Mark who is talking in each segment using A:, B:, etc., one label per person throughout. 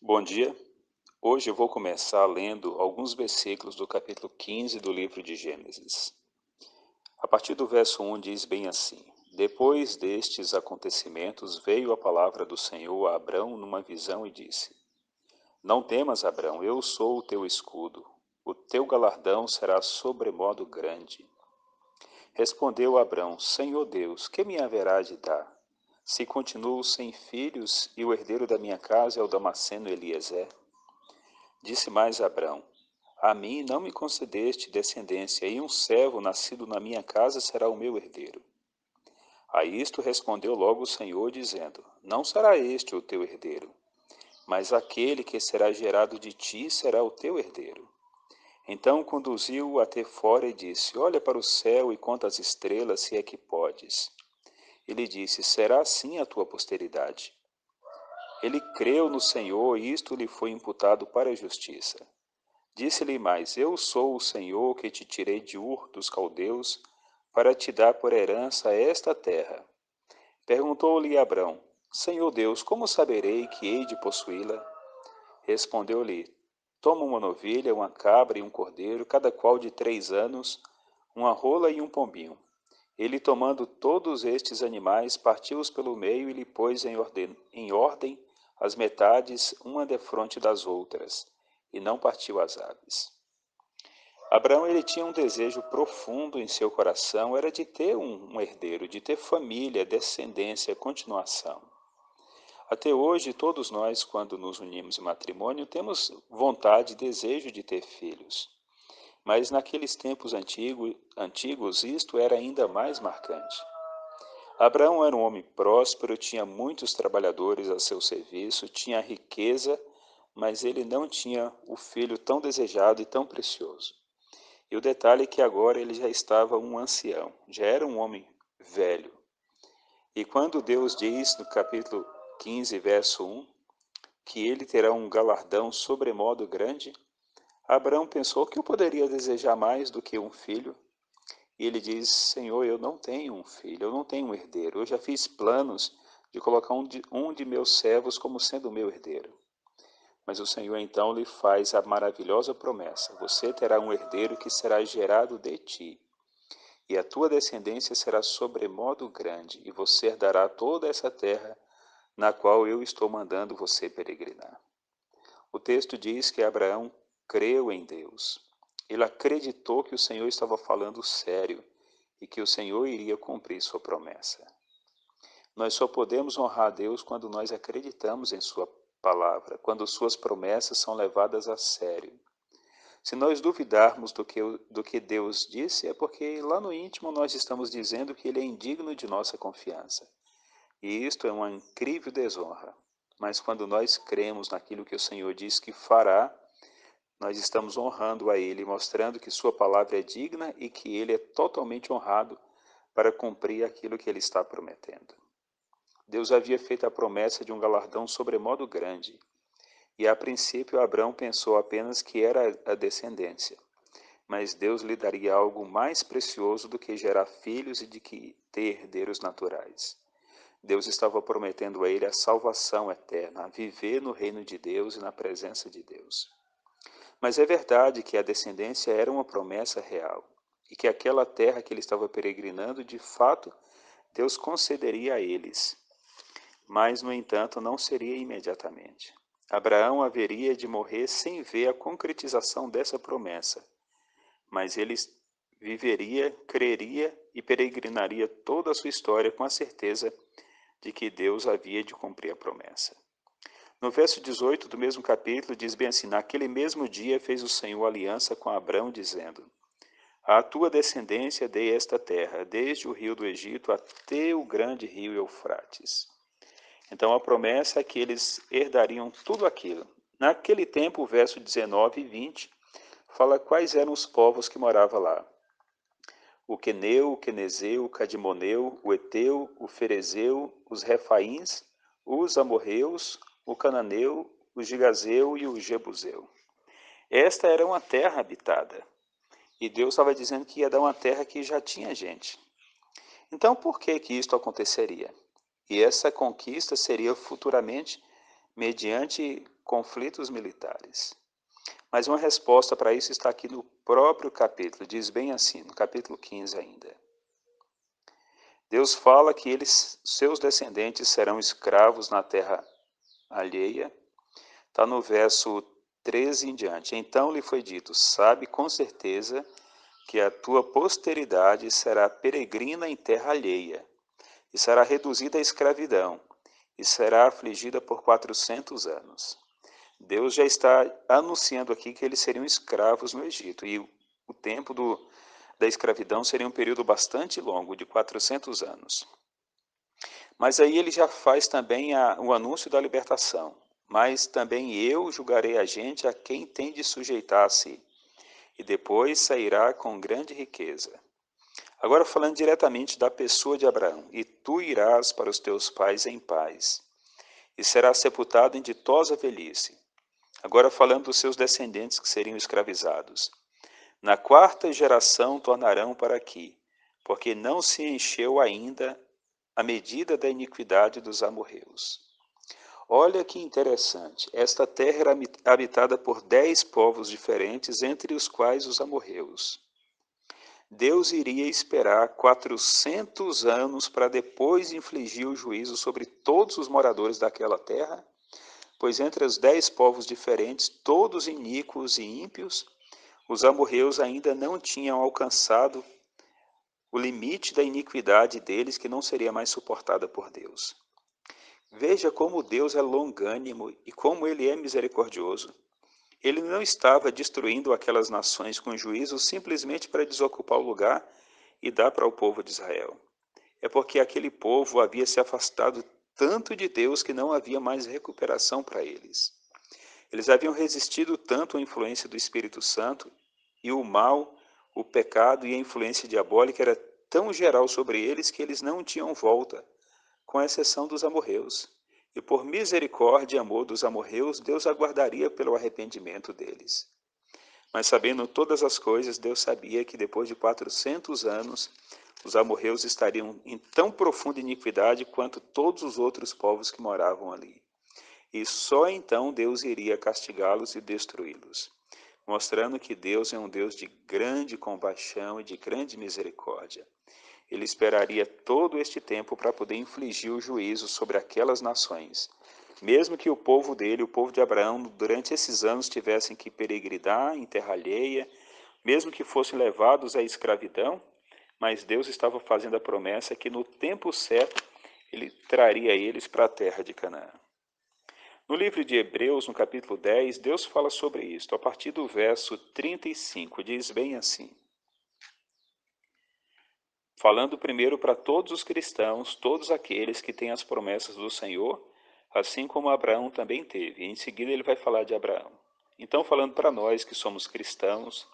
A: Bom dia. Hoje eu vou começar lendo alguns versículos do capítulo 15 do livro de Gênesis. A partir do verso 1 diz bem assim: Depois destes acontecimentos veio a palavra do Senhor a Abrão numa visão e disse: Não temas, Abrão, eu sou o teu escudo. O teu galardão será sobremodo grande. Respondeu Abrão: Senhor Deus, que me haverá de dar? Se continuo sem filhos e o herdeiro da minha casa é o Damasceno Eliezer? Disse mais Abrão: A mim não me concedeste descendência, e um servo nascido na minha casa será o meu herdeiro. A isto respondeu logo o Senhor, dizendo: Não será este o teu herdeiro, mas aquele que será gerado de ti será o teu herdeiro. Então conduziu-o até fora e disse: Olha para o céu e conta as estrelas, se é que podes. Ele disse: Será assim a tua posteridade. Ele creu no Senhor, e isto lhe foi imputado para a justiça. Disse-lhe mais: Eu sou o Senhor que te tirei de Ur dos caldeus para te dar por herança esta terra. Perguntou-lhe Abrão: Senhor Deus, como saberei que hei de possuí-la? Respondeu-lhe: Toma uma novilha, uma cabra e um cordeiro, cada qual de 3 anos, uma rola e um pombinho. Ele, tomando todos estes animais, partiu-os pelo meio e lhe pôs em ordem as metades, uma defronte das outras, e não partiu as aves. Abraão ele tinha um desejo profundo em seu coração, era de ter um herdeiro, de ter família, descendência, continuação. Até hoje, todos nós, quando nos unimos em matrimônio, temos vontade e desejo de ter filhos. Mas naqueles tempos antigos, isto era ainda mais marcante. Abraão era um homem próspero, tinha muitos trabalhadores a seu serviço, tinha riqueza, mas ele não tinha o filho tão desejado e tão precioso. E o detalhe é que agora ele já estava um ancião, já era um homem velho. E quando Deus diz no capítulo 15, verso 1, que ele terá um galardão sobremodo grande, Abraão pensou que eu poderia desejar mais do que um filho. E ele diz: Senhor, eu não tenho um filho, eu não tenho um herdeiro. Eu já fiz planos de colocar um de meus servos como sendo o meu herdeiro. Mas o Senhor então lhe faz a maravilhosa promessa: Você terá um herdeiro que será gerado de ti, e a tua descendência será sobremodo grande, e você herdará toda essa terra na qual eu estou mandando você peregrinar. O texto diz que Abraão creu em Deus. Ele acreditou que o Senhor estava falando sério e que o Senhor iria cumprir sua promessa. Nós só podemos honrar a Deus quando nós acreditamos em sua palavra, quando suas promessas são levadas a sério. Se nós duvidarmos do que Deus disse, é porque lá no íntimo nós estamos dizendo que Ele é indigno de nossa confiança. E isto é uma incrível desonra. Mas quando nós cremos naquilo que o Senhor diz que fará, nós estamos honrando a Ele, mostrando que Sua palavra é digna e que Ele é totalmente honrado para cumprir aquilo que Ele está prometendo. Deus havia feito a promessa de um galardão sobremodo grande, e a princípio Abraão pensou apenas que era a descendência. Mas Deus lhe daria algo mais precioso do que gerar filhos e de que ter herdeiros naturais. Deus estava prometendo a ele a salvação eterna, a viver no reino de Deus e na presença de Deus. Mas é verdade que a descendência era uma promessa real, e que aquela terra que ele estava peregrinando, de fato, Deus concederia a eles. Mas, no entanto, não seria imediatamente. Abraão haveria de morrer sem ver a concretização dessa promessa, mas ele viveria, creria e peregrinaria toda a sua história com a certeza de que Deus havia de cumprir a promessa. No verso 18 do mesmo capítulo diz bem assim: Naquele mesmo dia fez o Senhor aliança com Abrão, dizendo: À tua descendência dei esta terra, desde o rio do Egito até o grande rio Eufrates. Então a promessa é que eles herdariam tudo aquilo. Naquele tempo, o verso 19 e 20 fala quais eram os povos que moravam lá: o queneu, o quenezeu, o cadimoneu, o eteu, o ferezeu, os refaíns, os amorreus, o cananeu, o gigazeu e o jebuseu. Esta era uma terra habitada, e Deus estava dizendo que ia dar uma terra que já tinha gente. Então, por que que isto aconteceria? E essa conquista seria futuramente mediante conflitos militares. Mas uma resposta para isso está aqui no próprio capítulo, diz bem assim, no capítulo 15 ainda. Deus fala que seus descendentes serão escravos na terra alheia. Está no verso 13 em diante. Então lhe foi dito, sabe com certeza que a tua posteridade será peregrina em terra alheia, e será reduzida à escravidão, e será afligida por 400 anos. Deus já está anunciando aqui que eles seriam escravos no Egito, e o tempo da escravidão seria um período bastante longo, de 400 anos. Mas aí ele já faz também o anúncio da libertação. Mas também eu julgarei a gente a quem tem de sujeitar-se, e depois sairá com grande riqueza. Agora falando diretamente da pessoa de Abraão, e tu irás para os teus pais em paz, e serás sepultado em ditosa velhice. Agora falando dos seus descendentes que seriam escravizados. Na quarta geração tornarão para aqui, porque não se encheu ainda a medida da iniquidade dos amorreus. Olha que interessante, esta terra era habitada por 10 povos diferentes, entre os quais os amorreus. Deus iria esperar 400 anos para depois infligir o juízo sobre todos os moradores daquela terra, pois entre os 10 povos diferentes, todos iníquos e ímpios, os amorreus ainda não tinham alcançado o limite da iniquidade deles, que não seria mais suportada por Deus. Veja como Deus é longânimo e como Ele é misericordioso. Ele não estava destruindo aquelas nações com juízo simplesmente para desocupar o lugar e dar para o povo de Israel. É porque aquele povo havia se afastado tanto de Deus que não havia mais recuperação para eles. Eles haviam resistido tanto à influência do Espírito Santo, e o mal, o pecado e a influência diabólica era tão geral sobre eles que eles não tinham volta, com exceção dos amorreus. E por misericórdia e amor dos amorreus, Deus aguardaria pelo arrependimento deles. Mas sabendo todas as coisas, Deus sabia que depois de 400 anos, os amorreus estariam em tão profunda iniquidade quanto todos os outros povos que moravam ali. E só então Deus iria castigá-los e destruí-los, mostrando que Deus é um Deus de grande compaixão e de grande misericórdia. Ele esperaria todo este tempo para poder infligir o juízo sobre aquelas nações, mesmo que o povo dele, o povo de Abraão, durante esses anos tivessem que peregrinar em terra alheia, mesmo que fossem levados à escravidão, mas Deus estava fazendo a promessa que no tempo certo ele traria eles para a terra de Canaã. No livro de Hebreus, no capítulo 10, Deus fala sobre isto. A partir do verso 35, diz bem assim: falando primeiro para todos os cristãos, todos aqueles que têm as promessas do Senhor, assim como Abraão também teve. E em seguida ele vai falar de Abraão. Então, falando para nós que somos cristãos,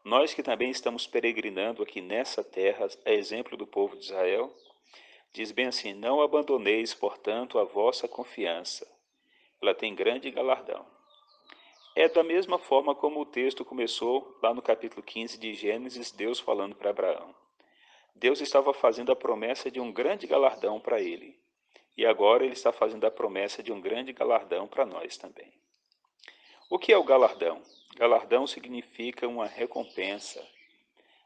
A: nós que também estamos peregrinando aqui nessa terra, a exemplo do povo de Israel, diz bem assim: não abandoneis, portanto, a vossa confiança. Ela tem grande galardão. É da mesma forma como o texto começou lá no capítulo 15 de Gênesis, Deus falando para Abraão. Deus estava fazendo a promessa de um grande galardão para ele. E agora ele está fazendo a promessa de um grande galardão para nós também. O que é o galardão? Galardão significa uma recompensa,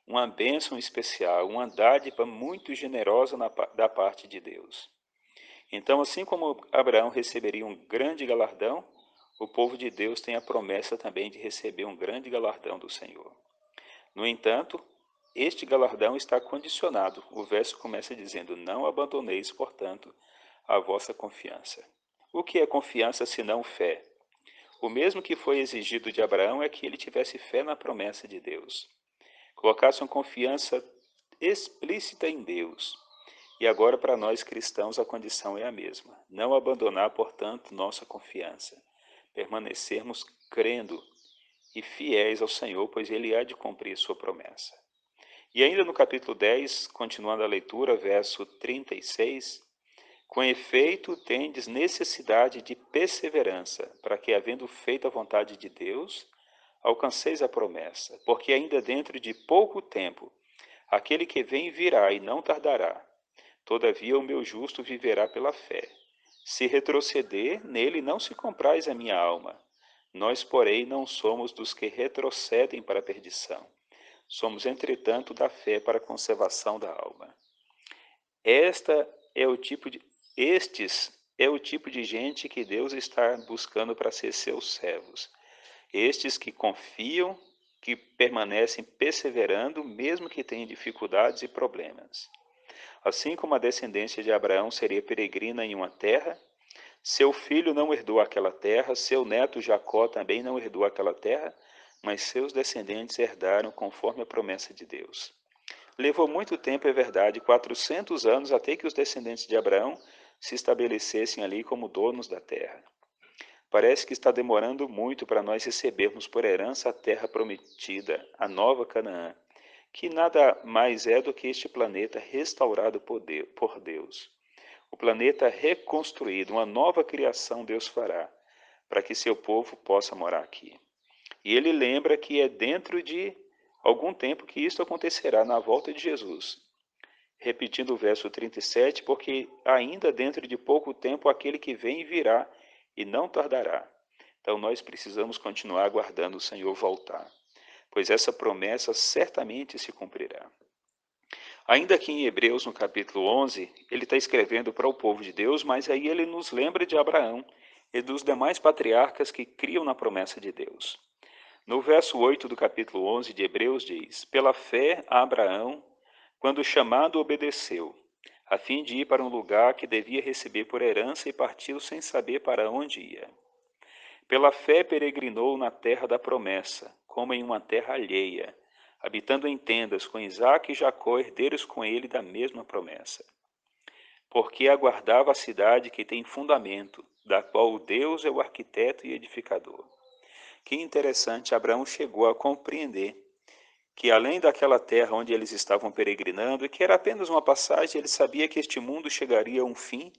A: uma bênção especial, uma dádiva muito generosa da parte de Deus. Então, assim como Abraão receberia um grande galardão, o povo de Deus tem a promessa também de receber um grande galardão do Senhor. No entanto, este galardão está condicionado. O verso começa dizendo: não abandoneis, portanto, a vossa confiança. O que é confiança senão fé? O mesmo que foi exigido de Abraão é que ele tivesse fé na promessa de Deus. Colocasse uma confiança explícita em Deus. E agora, para nós cristãos, a condição é a mesma. Não abandonar, portanto, nossa confiança. Permanecermos crendo e fiéis ao Senhor, pois Ele há de cumprir sua promessa. E ainda no capítulo 10, continuando a leitura, verso 36, com efeito, tendes necessidade de perseverança, para que, havendo feito a vontade de Deus, alcanceis a promessa, porque ainda dentro de pouco tempo, aquele que vem virá e não tardará. Todavia o meu justo viverá pela fé. Se retroceder, nele não se comprais a minha alma. Nós, porém, não somos dos que retrocedem para a perdição. Somos, entretanto, da fé para a conservação da alma. Esta é o tipo de, estes é o tipo de gente que Deus está buscando para ser seus servos. Estes que confiam, que permanecem perseverando, mesmo que tenham dificuldades e problemas. Assim como a descendência de Abraão seria peregrina em uma terra, seu filho não herdou aquela terra, seu neto Jacó também não herdou aquela terra, mas seus descendentes herdaram conforme a promessa de Deus. Levou muito tempo, é verdade, 400 anos, até que os descendentes de Abraão se estabelecessem ali como donos da terra. Parece que está demorando muito para nós recebermos por herança a terra prometida, a nova Canaã, que nada mais é do que este planeta restaurado por Deus. O planeta reconstruído, uma nova criação Deus fará, para que seu povo possa morar aqui. E ele lembra que é dentro de algum tempo que isto acontecerá, na volta de Jesus. Repetindo o verso 37, porque ainda dentro de pouco tempo aquele que vem virá e não tardará. Então nós precisamos continuar aguardando o Senhor voltar, pois essa promessa certamente se cumprirá. Ainda aqui em Hebreus, no capítulo 11, ele está escrevendo para o povo de Deus, mas aí ele nos lembra de Abraão e dos demais patriarcas que criam na promessa de Deus. No verso 8 do capítulo 11 de Hebreus diz: Pela fé a Abraão, quando chamado, obedeceu, a fim de ir para um lugar que devia receber por herança e partiu sem saber para onde ia. Pela fé peregrinou na terra da promessa, como em uma terra alheia, habitando em tendas com Isaque e Jacó, herdeiros com ele da mesma promessa. Porque aguardava a cidade que tem fundamento, da qual o Deus é o arquiteto e edificador. Que interessante, Abraão chegou a compreender que além daquela terra onde eles estavam peregrinando, e que era apenas uma passagem, ele sabia que este mundo chegaria a um fim,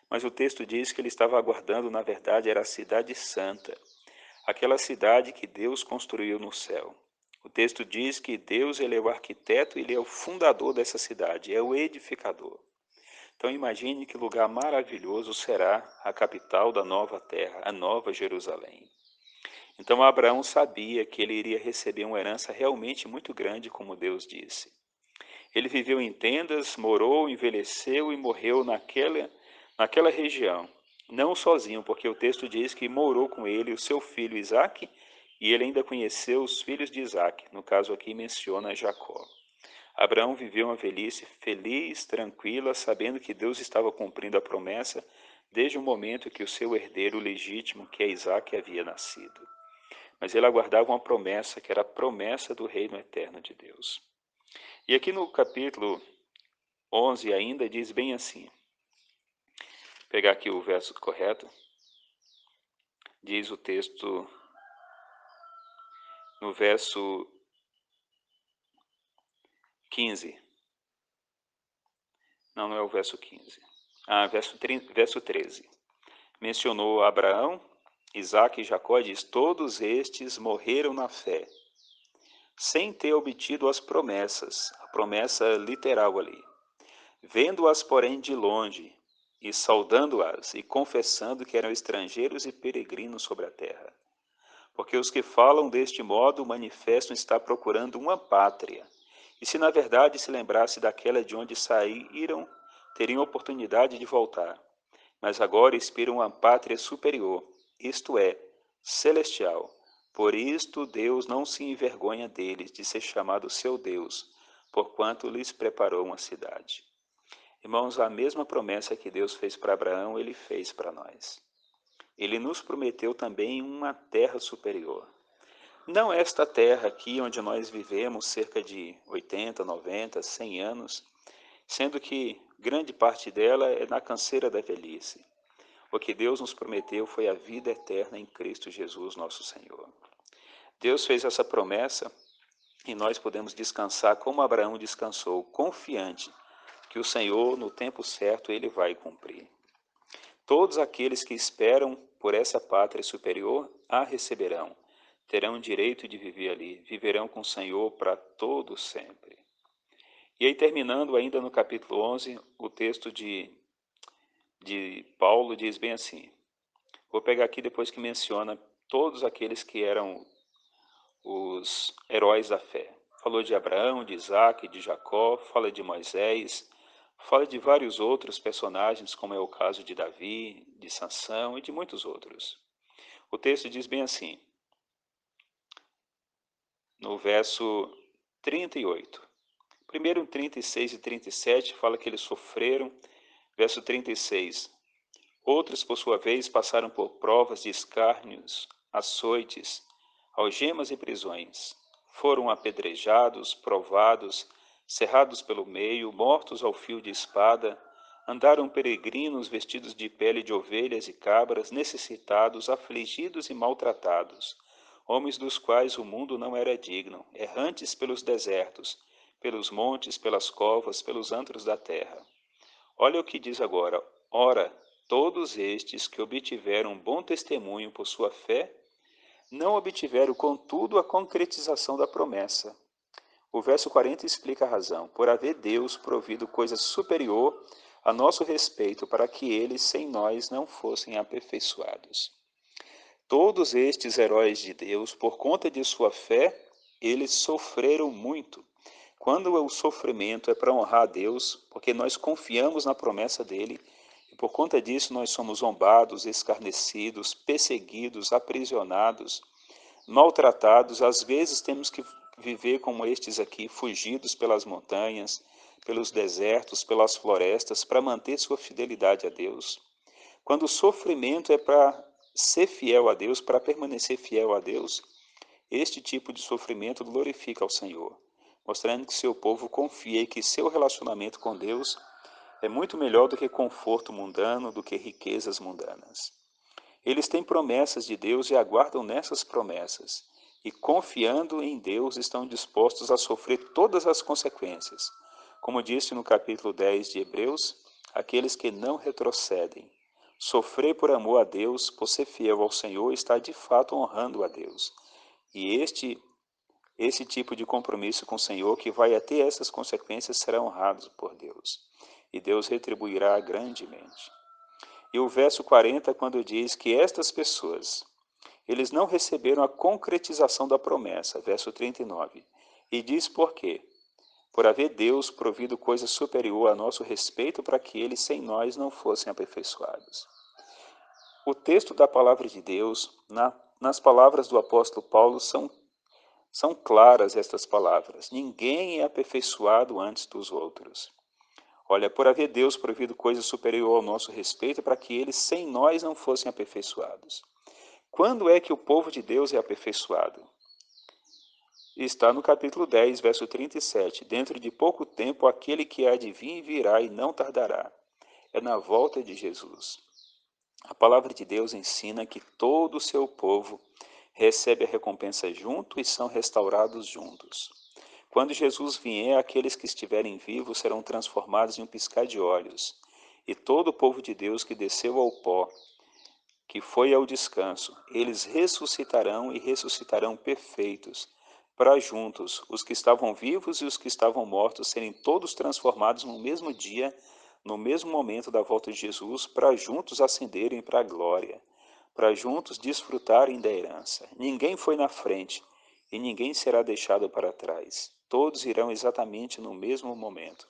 A: mas o texto diz que ele estava aguardando, na verdade, era a cidade santa, aquela cidade que Deus construiu no céu. O texto diz que Deus, ele é o arquiteto, ele é o fundador dessa cidade, é o edificador. Então imagine que lugar maravilhoso será a capital da nova terra, a nova Jerusalém. Então Abraão sabia que ele iria receber uma herança realmente muito grande, como Deus disse. Ele viveu em tendas, morou, envelheceu e morreu naquela região. Não sozinho, porque o texto diz que morou com ele o seu filho Isaque, e ele ainda conheceu os filhos de Isaque. No caso aqui menciona Jacó. Abraão viveu uma velhice feliz, tranquila, sabendo que Deus estava cumprindo a promessa desde o momento que o seu herdeiro legítimo, que é Isaque, havia nascido. Mas ele aguardava uma promessa, que era a promessa do reino eterno de Deus. E aqui no capítulo 11 ainda diz bem assim, vou pegar aqui o verso correto, diz o texto no verso 15. Não, não é o verso 15. Verso 13. Mencionou Abraão, Isaque e Jacó, diz: todos estes morreram na fé, sem ter obtido as promessas, a promessa literal ali. Vendo-as, porém, de longe, e saudando-as, e confessando que eram estrangeiros e peregrinos sobre a terra. Porque os que falam deste modo manifestam estar procurando uma pátria. E se na verdade se lembrasse daquela de onde saíram, teriam oportunidade de voltar. Mas agora esperam uma pátria superior, isto é, celestial. Por isto Deus não se envergonha deles de ser chamado seu Deus, porquanto lhes preparou uma cidade. Irmãos, a mesma promessa que Deus fez para Abraão, ele fez para nós. Ele nos prometeu também uma terra superior. Não esta terra aqui onde nós vivemos cerca de 80, 90, 100 anos, sendo que grande parte dela é na canseira da velhice. O que Deus nos prometeu foi a vida eterna em Cristo Jesus, nosso Senhor. Deus fez essa promessa e nós podemos descansar como Abraão descansou, confiante que o Senhor, no tempo certo, ele vai cumprir. Todos aqueles que esperam por essa pátria superior a receberão, terão direito de viver ali, viverão com o Senhor para todo sempre. E aí terminando ainda no capítulo 11, o texto de de Paulo diz bem assim. Vou pegar aqui depois que menciona todos aqueles que eram os heróis da fé. Falou de Abraão, de Isaac, de Jacó, fala de Moisés, fala de vários outros personagens, como é o caso de Davi, de Sansão e de muitos outros. O texto diz bem assim, no verso 38. Primeiro, 36 e 37, fala que eles sofreram. Verso 36. Outros, por sua vez, passaram por provas de escárnios, açoites, algemas e prisões. Foram apedrejados, provados, cerrados pelo meio, mortos ao fio de espada, andaram peregrinos vestidos de pele de ovelhas e cabras, necessitados, afligidos e maltratados, homens dos quais o mundo não era digno, errantes pelos desertos, pelos montes, pelas covas, pelos antros da terra. Olha o que diz agora. Ora, todos estes que obtiveram bom testemunho por sua fé, não obtiveram, contudo, a concretização da promessa. O verso 40 explica a razão. Por haver Deus provido coisa superior a nosso respeito, para que eles, sem nós, não fossem aperfeiçoados. Todos estes heróis de Deus, por conta de sua fé, eles sofreram muito. Quando o sofrimento é para honrar a Deus, porque nós confiamos na promessa dele, e por conta disso nós somos zombados, escarnecidos, perseguidos, aprisionados, maltratados, às vezes temos que viver como estes aqui, fugidos pelas montanhas, pelos desertos, pelas florestas, para manter sua fidelidade a Deus. Quando o sofrimento é para ser fiel a Deus, para permanecer fiel a Deus, este tipo de sofrimento glorifica ao Senhor, mostrando que seu povo confia e que seu relacionamento com Deus é muito melhor do que conforto mundano, do que riquezas mundanas. Eles têm promessas de Deus e aguardam nessas promessas, e confiando em Deus estão dispostos a sofrer todas as consequências. Como disse no capítulo 10 de Hebreus, aqueles que não retrocedem. Sofrer por amor a Deus, por ser fiel ao Senhor, está de fato honrando a Deus. E esse tipo de compromisso com o Senhor, que vai até essas consequências, será honrado por Deus. E Deus retribuirá grandemente. E o verso 40, quando diz que estas pessoas, eles não receberam a concretização da promessa, verso 39. E diz por quê? Por haver Deus provido coisa superior a nosso respeito para que eles sem nós não fossem aperfeiçoados. O texto da palavra de Deus, nas palavras do apóstolo Paulo, são claras estas palavras. Ninguém é aperfeiçoado antes dos outros. Olha, por haver Deus provido coisa superior ao nosso respeito para que eles sem nós não fossem aperfeiçoados. Quando é que o povo de Deus é aperfeiçoado? Está no capítulo 10, verso 37. Dentro de pouco tempo, aquele que há de vir virá e não tardará. É na volta de Jesus. A palavra de Deus ensina que todo o seu povo recebe a recompensa junto e são restaurados juntos. Quando Jesus vier, aqueles que estiverem vivos serão transformados em um piscar de olhos, e todo o povo de Deus que desceu ao pó, que foi ao descanso, eles ressuscitarão e ressuscitarão perfeitos, para juntos os que estavam vivos e os que estavam mortos serem todos transformados no mesmo dia, no mesmo momento da volta de Jesus, para juntos ascenderem para a glória, para juntos desfrutarem da herança. Ninguém foi na frente e ninguém será deixado para trás. Todos irão exatamente no mesmo momento.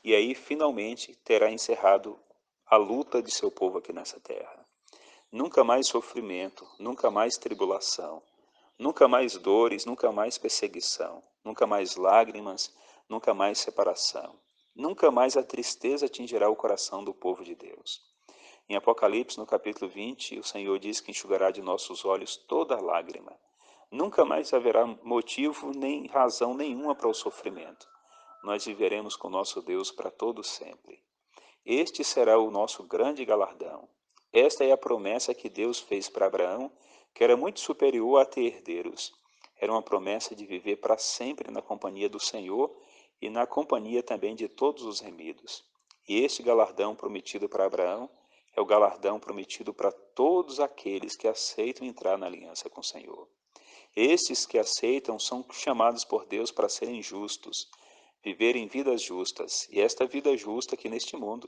A: E aí, finalmente, terá encerrado a luta de seu povo aqui nessa terra. Nunca mais sofrimento, nunca mais tribulação, nunca mais dores, nunca mais perseguição, nunca mais lágrimas, nunca mais separação. Nunca mais a tristeza atingirá o coração do povo de Deus. Em Apocalipse, no capítulo 20, o Senhor diz que enxugará de nossos olhos toda lágrima. Nunca mais haverá motivo nem razão nenhuma para o sofrimento. Nós viveremos com nosso Deus para todo sempre. Este será o nosso grande galardão. Esta é a promessa que Deus fez para Abraão, que era muito superior a ter herdeiros. Era uma promessa de viver para sempre na companhia do Senhor e na companhia também de todos os remidos. E este galardão prometido para Abraão é o galardão prometido para todos aqueles que aceitam entrar na aliança com o Senhor. Estes que aceitam são chamados por Deus para serem justos, viverem vidas justas, e esta vida justa aqui neste mundo,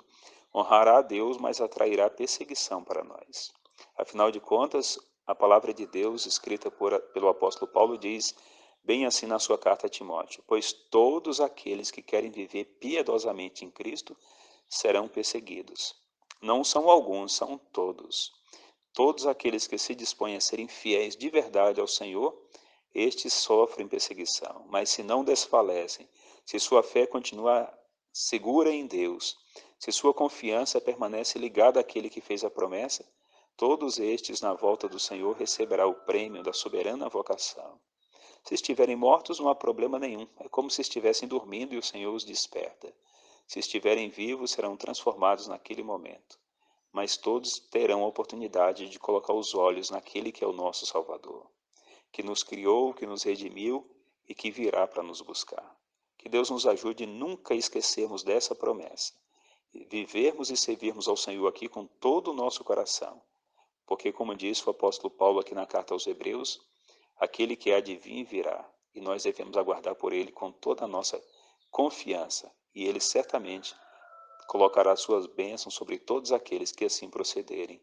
A: Honrará a Deus, mas atrairá perseguição para nós. Afinal de contas, a palavra de Deus, escrita pelo apóstolo Paulo, diz bem assim na sua carta a Timóteo: pois todos aqueles que querem viver piedosamente em Cristo serão perseguidos. Não são alguns, são todos. Todos aqueles que se dispõem a serem fiéis de verdade ao Senhor, estes sofrem perseguição. Mas se não desfalecem, se sua fé continua segura em Deus, se sua confiança permanece ligada àquele que fez a promessa, todos estes, na volta do Senhor, receberá o prêmio da soberana vocação. Se estiverem mortos, não há problema nenhum. É como se estivessem dormindo e o Senhor os desperta. Se estiverem vivos, serão transformados naquele momento. Mas todos terão a oportunidade de colocar os olhos naquele que é o nosso Salvador, que nos criou, que nos redimiu e que virá para nos buscar. Que Deus nos ajude nunca a esquecermos dessa promessa, vivermos e servirmos ao Senhor aqui com todo o nosso coração, porque, como disse o apóstolo Paulo aqui na carta aos Hebreus, aquele que há de vir virá, e nós devemos aguardar por ele com toda a nossa confiança, e ele certamente colocará suas bênçãos sobre todos aqueles que assim procederem,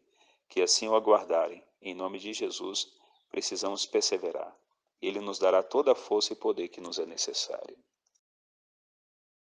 A: que assim o aguardarem. Em nome de Jesus, precisamos perseverar. Ele nos dará toda a força e poder que nos é necessário.